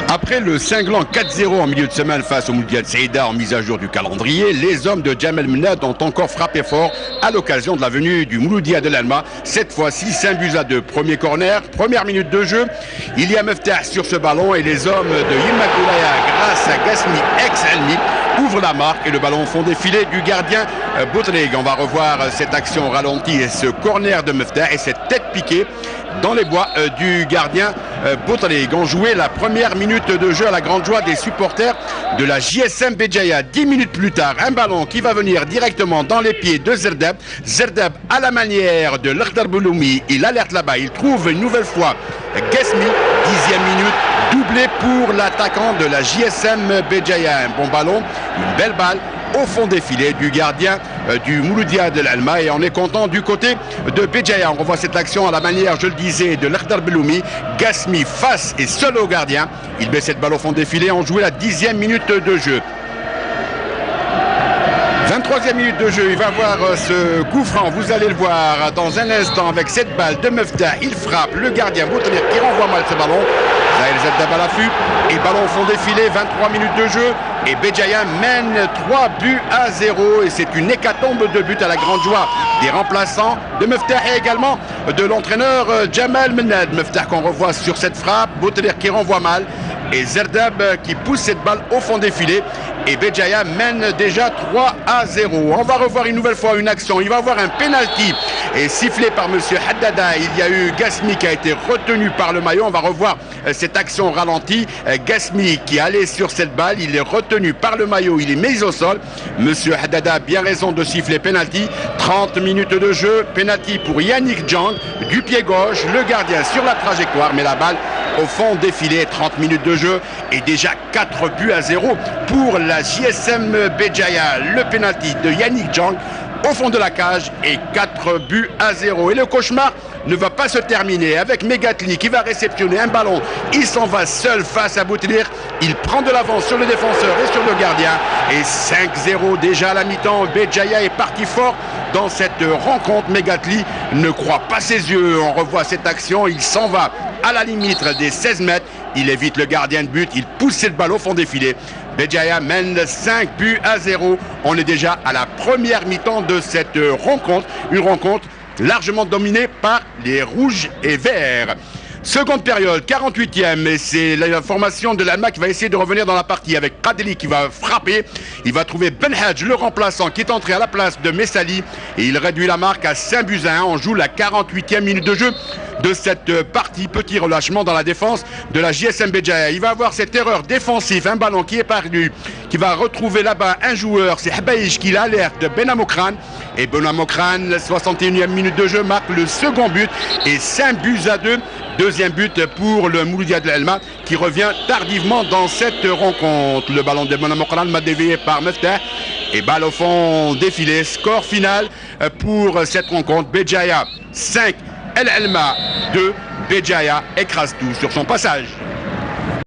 Après le cinglant 4-0 en milieu de semaine face au Mouloudia de Saïda en mise à jour du calendrier, les hommes de Djamel Mennad ont encore frappé fort à l'occasion de la venue du Mouloudia de l'Alma. Cette fois-ci, 5-2. Premier corner, première minute de jeu. Il y a Meftah sur ce ballon et les hommes de Yilmaz Boulaya, grâce à Gasmi ex-Almi, ouvrent la marque et le ballon au fond des filets du gardien Boutrig. On va revoir cette action ralentie et ce corner de Meftah et cette tête piquée dans les bois du gardien Boutrig. On jouait la première minute de jeu à la grande joie des supporters de la JSM Béjaïa. 10 minutes plus tard, un ballon qui va venir directement dans les pieds de Zerdab. Zerdab, à la manière de l'Akhdar Bouloumi, il alerte là-bas, il trouve une nouvelle fois Gasmi, 10e minute, doublé pour l'attaquant de la JSM Béjaïa. Un bon ballon, une belle balle au fond des filets du gardien du Mouloudia de l'Alma, et on est content du côté de Béjaïa. On revoit cette action à la manière, je le disais, de l'Akhdar Beloumi. Gasmi face et seul au gardien, il met cette balle au fond des filets. On jouait la 10e minute de jeu. 23e minute de jeu, il va voir ce coup franc, vous allez le voir dans un instant avec cette balle de Meftah. Il frappe le gardien Boutrir qui renvoie mal ce ballon. Zahel Zerdab à l'affût et ballon au fond des filets. 23 minutes de jeu et Béjaïa mène 3-0 et c'est une hécatombe de buts à la grande joie des remplaçants de Meftah et également de l'entraîneur Djamel Mennad. Meftah qu'on revoit sur cette frappe, Boutrir qui renvoie mal et Zerdab qui pousse cette balle au fond des filets. Et Béjaïa mène déjà 3-0. On va revoir une nouvelle fois une action. Il va y avoir un penalty et sifflé par monsieur Haddada. Il y a eu Gasmi qui a été retenu par le maillot. On va revoir cette action ralentie. Gasmi qui allait sur cette balle. Il est retenu par le maillot. Il est mis au sol. Monsieur Haddada a bien raison de siffler penalty. 30 minutes de jeu. Penalty pour Yannick Djang du pied gauche. Le gardien sur la trajectoire. Mais la balle au fond défilé. 30 minutes de jeu et déjà 4-0 pour la JSM Béjaïa. Le penalty de Yannick Djang au fond de la cage et 4-0. Et le cauchemar ne va pas se terminer avec Megatli qui va réceptionner un ballon. Il s'en va seul face à Boutlir. Il prend de l'avance sur le défenseur et sur le gardien. Et 5-0 déjà à la mi-temps. Béjaïa est parti fort dans cette rencontre. Megatli ne croit pas ses yeux. On revoit cette action. Il s'en va à la limite des 16 mètres. Il évite le gardien de but. Il pousse cette balle au fond des filets. Béjaïa mène 5-0. On est déjà à la première mi-temps de cette rencontre. Une rencontre largement dominée par les rouges et verts. Seconde période, 48e, et c'est la formation de l'Alma qui va essayer de revenir dans la partie avec Kadeli qui va frapper. Il va trouver Benhadj, le remplaçant, qui est entré à la place de Messali et il réduit la marque à 5-1. On joue la 48e minute de jeu de cette partie. Petit relâchement dans la défense de la JSM Béjaïa. Il va avoir cette erreur défensive, un ballon qui est perdu, qui va retrouver là-bas un joueur, c'est Habaïch qui l'alerte de Benamokran. Et Benamokran, 61e minute de jeu, marque le second but et 5-2. Deuxième but pour le Mouloudia de l'Alma qui revient tardivement dans cette rencontre. Le ballon de Benamokran m'a dévié par Meftah et balle au fond défilé. Score final pour cette rencontre. Béjaïa 5, El Alma 2. Béjaïa écrase tout sur son passage.